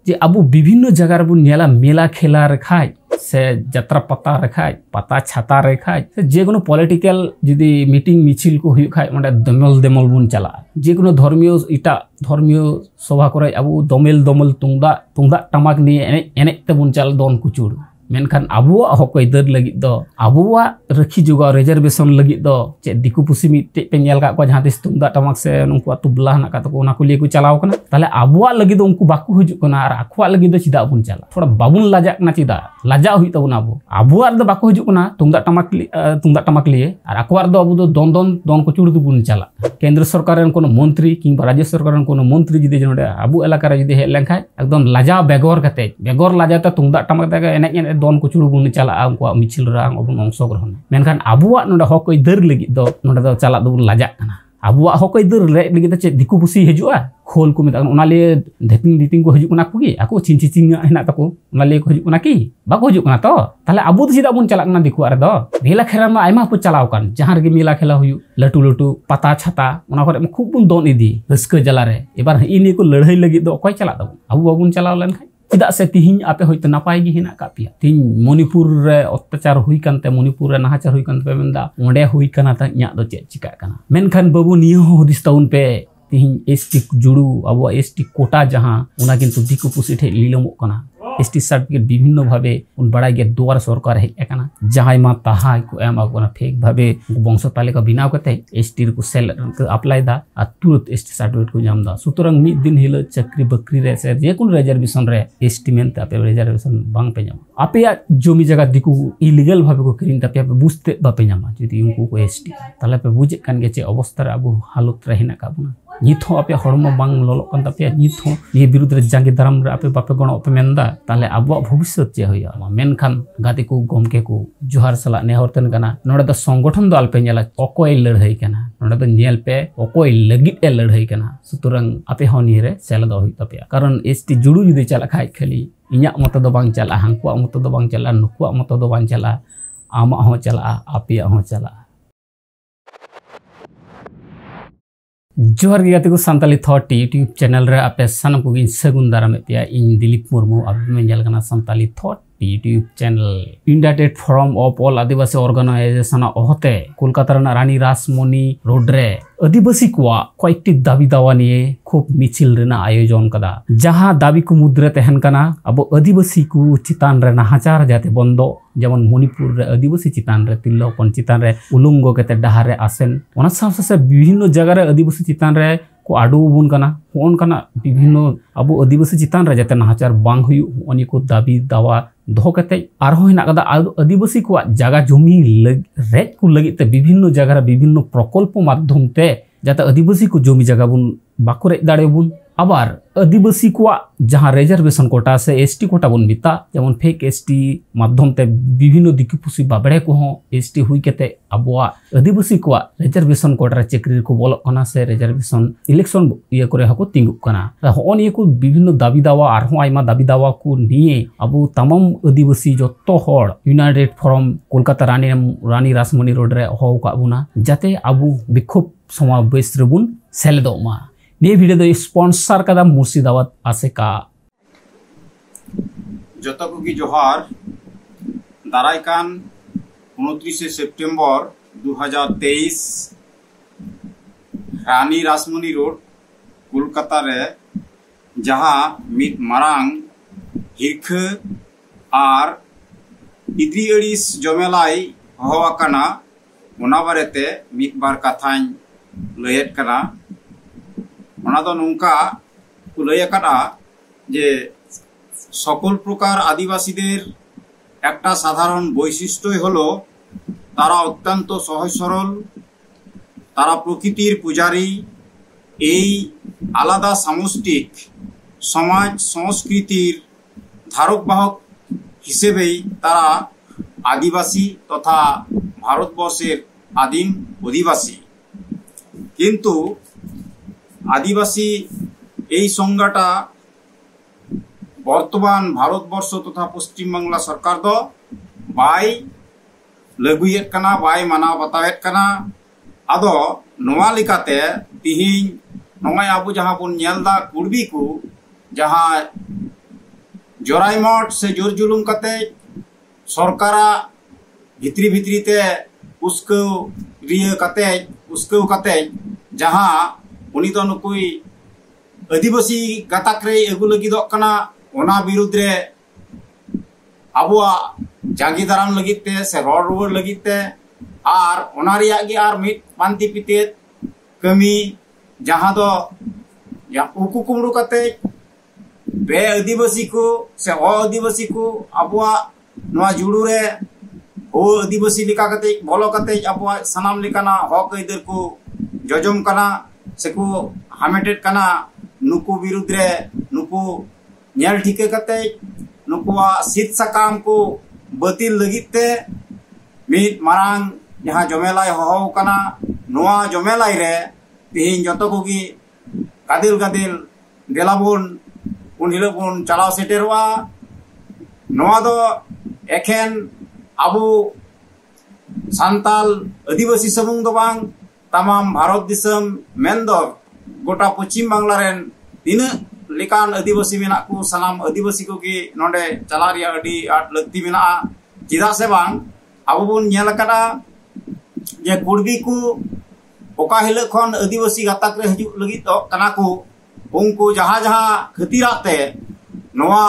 जे अबो विभिन्न जगह रेबुन नेला मेला खेला रेखाय से जत्रा पता रेखाय पता छाता रेखाय जेकोनो पॉलिटिकल जुदी मीटिंग मिचिल को हुई खाय ओंडे दमल दमल बुन चला जेकोनो धर्मीय इटा धर्मीय सभा करे अबो दमल दमल तुंदा टमाक निये एने तेबुन चल दोन कुचुड़ मेनखान आबुआ हक आइदार लगित दो आबुआ रखी जोगा रिजर्वेशन लगित दो चे दिकु पुसी मिटे पे नेल का जहां तिस तुंदा टमाक से उनको तुबला हना का को को लिए को चलाव कना ताले आबुआ लगित उनको बाकु हुजु कना आर आखुआ लगित दो चिदा बुन चला थोड़ा बाबुन लाजा कना चिदा लाजा हुई तबुन आबो आबुआ दो बाकु हुजु कना तुंदा टमाक लिए आर आखुआ दो आबु दो दोन को चुड़ बुन चला केंद्र सरकार रेन कोनो मंत्री किंबा राज्य सरकार रेन कोनो मंत्री जुदी जोडे आबु एलाका रे जुदी हे लेंखा एकदम लाजा बेगोर कते बेगोर लाजा त तुंदा टमाक तक एने दोन को चुड़ बुन चला उनको मिचिल रांग अबुन अंशग्रहण मेनखान आबुआ नोडा हक आइदार लगित दो नोडा दो चला दो लाजा कना आबुआ हक आइदार रे लगित चे दिकु पुसी हिजुआ खोल को मिता ओना लिए धेतिंग को हिजु कना कुगी आको चिंचिचिंग हेना तको ओना लिए को हिजु कना की बाको हिजु कना तो ताले आबु चिदा बुन चला कना दिकु आरे दो मेला खेला मा आइमा पु चलाव कान जहां रे मेला खेला हुयु लटू लटू पता छाता ओना करे खूब बुन दोन इदी रस्क जला रे एबार इनी को लड़ाई लगी दो कोई चला दो आबु बाबुन चलाव लेन खाय चिदा से तिहिं आपे होइते नापाय गी हिना का पिया तिहिं मणिपुर रे अत्याचार हुई कानते मणिपुर रे नाहाचार हुई कानते मेनदा ओंडे हुई काना ता न्या दो चे चिका काना मेनखान बाबु नियो हदिस ताउन पे तिहिं एसटी जुड़ू अब एसटी कोटा जहां उना किंतु दिकु पुसी ठे लीलमो कना एसटी सर्टिफिकेट विभिन्न भावे उन बड़ा गे दुआर सरकार हे एकना जहां मा ताहा को एम आगोना फेक भावे वंश तालिका बिनाव कते एसटी को सेल अप्लाई दा आ तुरंत एसटी सर्टिफिकेट को जाम दा सुतरंग मिद दिन हिल चक्री बकरी रे से जे कुन रिजर्वेशन रे एसटी मेनते आपे रिजर्वेशन बांग पे जाम आपे या जमी जगह दिकु इलीगल भावे को क्रीन तापे आपे बुझते बापे जामा जदि उनको को एसटी ताले पे बुझे कान गे चे अवस्था रे अब हालत रहिना काबुना नित हो आपे हड़मो बांग ललो कान तापे नित हो ये विरुद्ध रे जांगे दाराम रे आपे बापे गणो पे मेनदा ताले आबो भविष्य चे होया मेनखान गाते को गमके को जोहार सला नेहरतन कना नोडे द संगठन दो अल्पे नेला अकोय लड़ाई कना नोडे द नेल पे अकोय लगित ए लड़ाई कना सुतरंग आपे होनी रे सेल दो होई तापे कारण एसटी जुडू जुदि चला खाय खाली इन्या मत दो बांग चला हांकुआ मत दो बांग चला नुकुआ मत दो बांग चला आमा हो चला आपे हो चला जोहार गे को संताली थॉट यूट्यूब चैनल रे आपे सानम को सगुन दाराम पे इन दिलीप मुर्मू अब में जल कना Santali thought YouTube channel United Forum of All Adivasi organization ओहते कोलकाता रानी रासमणी रोड रे आदिवासी को कयेकटी दाबी दावा निये खूब मिचिल रेना आयोजन कदा जहां दाबी को मुद्रे तहन कना अब आदिवासी को चितान रे नाहाचार जाते बंदो जेमन मणिपुर रे आदिवासी चितान रे तिल्लोपन चितान रे उलुंगो केते डहारे आसेन ओना सासे विभिन्न जगह रे आदिवासी चितान रे को आडू बुन कना फोन कना विभिन्न अब आदिवासी चितान रे जाते नाहाचार बांग हुयु ओनी को दाबी दावा दो कते आरहो हिना कदा आदिवासी को जगह जमी रेज को लगिते विभिन्न जगह विभिन्न प्रकल्प माध्यम ते जाते आदिवासी को जमी जगह बुन बाको रेज दाड़े बुन आबार आदिवासी को जहां रिजर्वेशन कोटा से एसटी कोटा बुन बिता जेमन फेक एसटी माध्यम ते विभिन्न दिकुपुसी बाबड़े को हो एसटी हुई केते अबवा आदिवासी को रिजर्वेशन कोटा चक्री को बोलो कना से रिजर्वेशन इलेक्शन ये करे हको तिंगु कना होन ये को विभिन्न दाबी दावा आर हो आइमा दाबी दावा को निये अब तमाम आदिवासी जत्तो हर United forum Kolkata Rani Rasmani road रे हो का बुना जाते अबु विक्षोभ समावेश रेबुन सेलेदो मा ने वीडियो दो स्पॉन्सर कदा मुर्शिदाबाद आसेका जतो को की जोहार दारायकान 29 सेप्टेम्बर 2023 रानी रासमणी रोड कोलकाता रे जहां मित मारांग हिरख आर इद्री अड़िस जमेलाई होवाकना ओना बारेते मित बार कथाñ लयत कना ओना दो नौका को लय आकादा जे सकल प्रकार आदिवासीदेर एकटा साधारण वैशिष्ट्य हलो तारा अत्यंत सहज सरल तारा प्रकृतिर पुजारी এই আলাদা সামষ্টিক সমাজ সংস্কৃতির ধারক বাহক হিসেবেই তারা আদিবাসী তথা ভারতবর্ষের আদিম অধিবাসী কিন্তু आदिवासी এই সংজ্ঞাটা বর্তমান ভারতবর্ষ তথা পশ্চিম বাংলা সরকার দো বাই লাগুয়েত কানা বাই মানা বাতাवेत কানা আদো নোয়া লিকাতে তিহিং নয় আবু जहां बन नेलदा कुड़बी को जहां जोराइमोट से जोर जुलुम कते सरकारा भित्री भित्री ते उसको कते जहां उनी तो नुकुई आदिवासी गाताक रे एगु लगिदो कना ओना विरुद्ध रे अबुआ जागी दाराम लगिते से रोड रुवर लगिते आर ओना रिया गे आर मिट पांति पिते कमी जहां दो या उकु कुमरु कते बे आदिवासी को से ओ आदिवासी को अबुआ नवा जुड़ू रे ओ आदिवासी लिका कते बोलो कते अबुआ सनाम लिकाना हक इधर को जजम कना सेको हामेटेड कना नुकु विरुद्ध रे नुकु न्याल ठीके कते नुकुआ सीट सकाम को बतिल लगिते मिट मारांग जहां जमेलाई हो कना नोआ जमेलाई रे तिहिन जतो कोगी गादिल गादिल देलाबुन उन हिलोबुन चलाव सेटेरवा नोआ दो एखेन अबु सांताल आदिवासी समूह दो बांग तमाम भारत दिसम मेंदो गोटा पश्चिम बांग्ला रेन तीन लेकान आदिवासी मेना को सनाम आदिवासी को की नोडे चला रिया अडी आट लगती मेना चिदा से बांग अबु बुन नेल कदा जे कुड़बी को ओका हिल खन आदिवासी गाताक रे हजू लगी तो कना को उनको जहां जहां खतिराते नोआ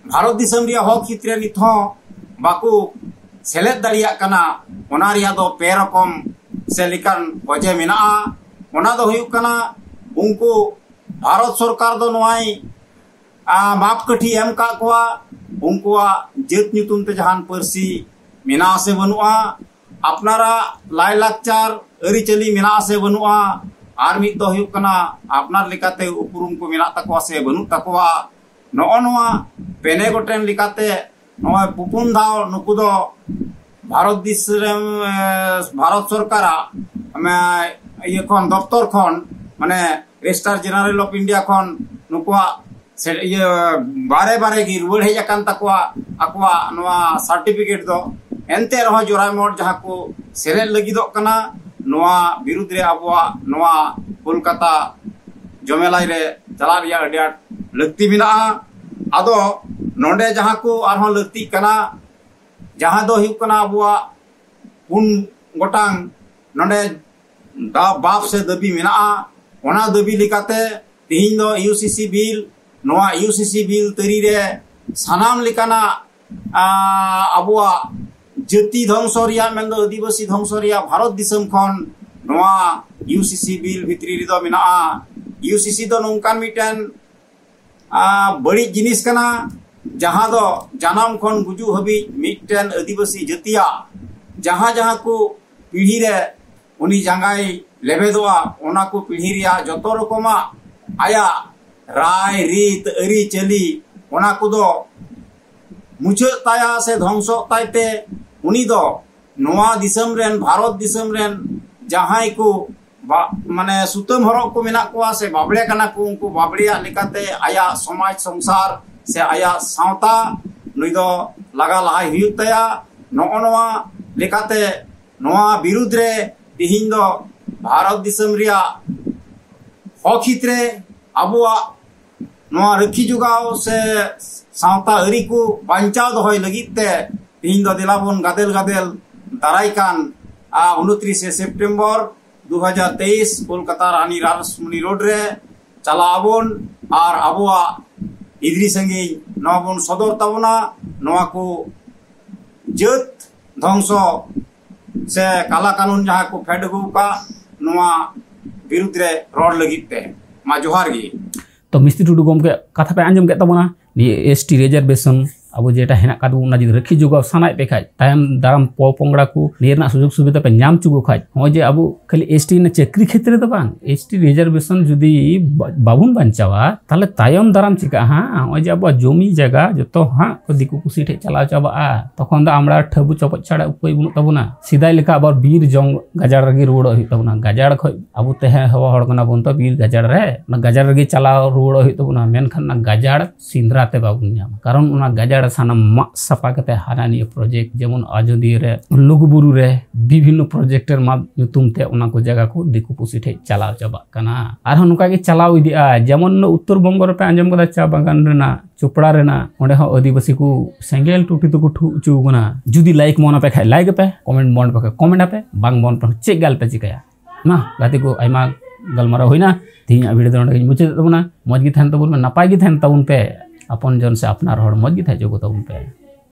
भारत दिसम रिया हक हितरे निथो बाकू सेलेद दाड़िया कना ओना रिया दो पे रकम से लिकान वजह मेना ओना दो हुयु कना उनको भारत सरकार दो नोआई माप कठी एम का कोआ उनको जेत नुतुम ते जहान परसी मेना से बनुआ अपनारा लाई लाकचार अरिचली मेना से बनुआ आर मिद दो हुयु कना अपनार लिकाते उपरुम को मेना तकवा से बनु तकवा नोआ नोआ पेने गोटेन लिकाते नोआ पुपुन दाव नुकु दो भारत सरकार ये खन दफ्तर खन माने रजिस्ट्रार जनरल ऑफ इंडिया खन नुकुआ ये बारे बारे की रुवड़ हेज अकान तकवा अकवा नोआ सर्टिफिकेट दो एनते रहो जोराइमोट जहां को सेलेद लगिदो कना नोआ विरुद्ध रे अबुआ नोआ कोलकाता जमेलाई रे चला रिया अडी आट लगती मिना आदो नोंडे जहां को आरहो लगती कना जहां दो हुयु कना अबुआ पुन गोटांग नोंडे बाप से दबी मिना ओना दबी लिकाते तिहिन दो यूसीसी बिल नोआ यूसीसी बिल तरी रे सनाम लिकाना अबुआ जाति ध्वंस रिया मेंदो आदिवासी ध्वंस रिया भारत दिसम खन नोआ यूसीसी बिल भितरी रे दो मिना यूसीसी दो नोंकान मिटेन बड़ी जिनिस कना जहां दो जनाम खन गुजु हबी मिटेन आदिवासी जातिया जहां जहां को पीढ़ी रे उनी जंगाई लेबेदोआ ओना को पीढ़ी रिया जतो रकमा आया राय रीत अरी चली ओना को दो मुझे ताया से ध्वंसो ताइते उनी दो नोआ दिसम रेन भारत दिसम रेन जहां को माने सुतम हरक को मेना को से बाबड़े कना को उनको बाबड़िया लेकाते आया समाज संसार से आया सावता नुई दो लगा लहाई हुयुग तया नोआ नोआ लेकाते नोआ विरुद्ध रे तिहिन दो भारत दिसम रिया हक हितरे अबुआ नोआ रखी जुगाव से सावता अरी को बांचाव दोहय लगिते तिहिन दो दिलाबुन गादेल गादेल दाराइकान 29 सेप्टेम्बर 2023 कोलकाता रानी रासमणी रोड रे चलाबुन और अबुआ इद्री संगी नोबुन सदर तबना नोआ को जत ध्वंसो से काला कानून जहां को फेडगु का नोआ विरुद्ध रे रोड लगिते मा जोहार गी तो मिस्त्री टुडू गमके कथा पे आंजम के तबना नि एसटी रिजर्वेशन अब जेटा हेना कादू ना जदि रखी जोगाव सानाय पे खाय तायम दाराम पोंगड़ा को नेरना सुजोग सुविधा पे नाम चुगो खाय हो जे अब खाली एसटी ने चक्री क्षेत्र तो बांग एसटी रिजर्वेशन जदि बाबुन बांचावा ताले तायम दाराम चिका हां हो जे अब जमी जगह जतो हां को दिकु कुसी ठे चला चाबा तखन दा आमड़ा ठबु चपच छाड़ा उपाय बुनु तबना सिदाय लेका अब बीर जंग गाजार रगी रोड होई तबना गाजार खय अब तेहे हवा हड़ कना बन तो बीर गाजार रे ना गाजार रगी चला रोड होई तबना मेनखान ना गाजार सिंद्राते बाबुन नाम कारण उना गाजार गाजाड़ साना मा सफा कते हाना निया प्रोजेक्ट जेमन आजोदिया रे लुगुबुरु रे विभिन्न प्रोजेक्टर मा ᱧᱩᱛᱩᱢ ᱛᱮ ᱚᱱᱟ ᱠᱚ ᱡᱟᱭᱜᱟ ᱠᱚ ᱫᱤᱠᱩ ᱯᱩᱥᱤ ᱴᱷᱮᱡ ᱪᱟᱞᱟᱣ ᱪᱟᱵᱟᱜ ᱠᱟᱱᱟ ᱟᱨᱦᱚᱸ ᱱᱚᱝᱠᱟ ᱜᱮ ᱪᱟᱞᱟᱣ ᱤᱫᱤᱜᱼᱟ ᱡᱮᱢᱚᱱ ᱩᱛᱛᱚᱨ ᱵᱚᱝᱜᱚ ᱨᱮᱯᱮ ᱟᱸᱡᱚᱢ ᱠᱟᱫᱟ ᱪᱟ ᱵᱟᱜᱟᱱ ᱨᱮᱱᱟᱜ ᱪᱳᱯᱲᱟ ᱨᱮᱱᱟᱜ ᱚᱸᱰᱮ ᱦᱚᱸ ᱟᱹᱫᱤᱵᱟᱹᱥᱤ ᱠᱚ ᱥᱮᱸᱜᱮᱞ ᱴᱩᱴᱤ ᱛᱮᱠᱚ ᱴᱷᱩ ᱚᱪᱚ ᱠᱟᱱᱟ ᱡᱩᱫᱤ ᱞᱟᱭᱤᱠ ᱢᱚᱱ ᱟᱯᱮ ᱠᱷᱟᱡ ᱞᱟᱭᱤᱠ ᱟᱯᱮ ᱠᱚᱢᱮᱱᱴ ᱢᱚᱱ ᱟᱯᱮ ᱠᱚᱢᱮᱱᱴ ᱟᱯᱮ ᱵᱟᱝ ᱢᱚᱱ ᱯᱮ ᱪᱮᱫ ᱜᱟᱞ ᱯᱮ ᱪᱤᱠᱟᱹᱭᱟ ᱢᱟ ᱜᱟᱛᱮ ᱠᱚ ᱟᱭᱢᱟ ᱜᱟᱞᱢᱟᱨᱟᱣ ᱦᱩᱭᱱᱟ ᱛᱤᱦᱤᱧᱟᱜ ᱵᱷᱤᱰᱤᱭᱳ ᱫᱚ ᱱᱚᱰᱮ ᱜᱤᱧ ᱢᱩᱪᱟᱹᱫ ᱛᱟᱵᱚᱱᱟ ᱢᱚᱡᱽ ᱜᱮ ᱛᱟᱦᱮᱱ ᱛᱟᱵᱚᱱ ᱯᱮ ᱱᱟᱯᱟᱭ ᱜᱮ ᱛᱟᱦᱮᱱ ᱛᱟᱵᱚᱱ ᱯᱮ ᱟᱯᱚᱱ ᱡᱚᱱ ᱥᱮ ᱟᱯᱱᱟᱨ ᱦᱚᱲ ᱢᱚᱡᱽ ᱜᱮ ᱛᱟᱦᱮᱸ ᱦᱚᱪᱚ ᱠᱚ ᱛᱟᱵᱚᱱ ᱯᱮ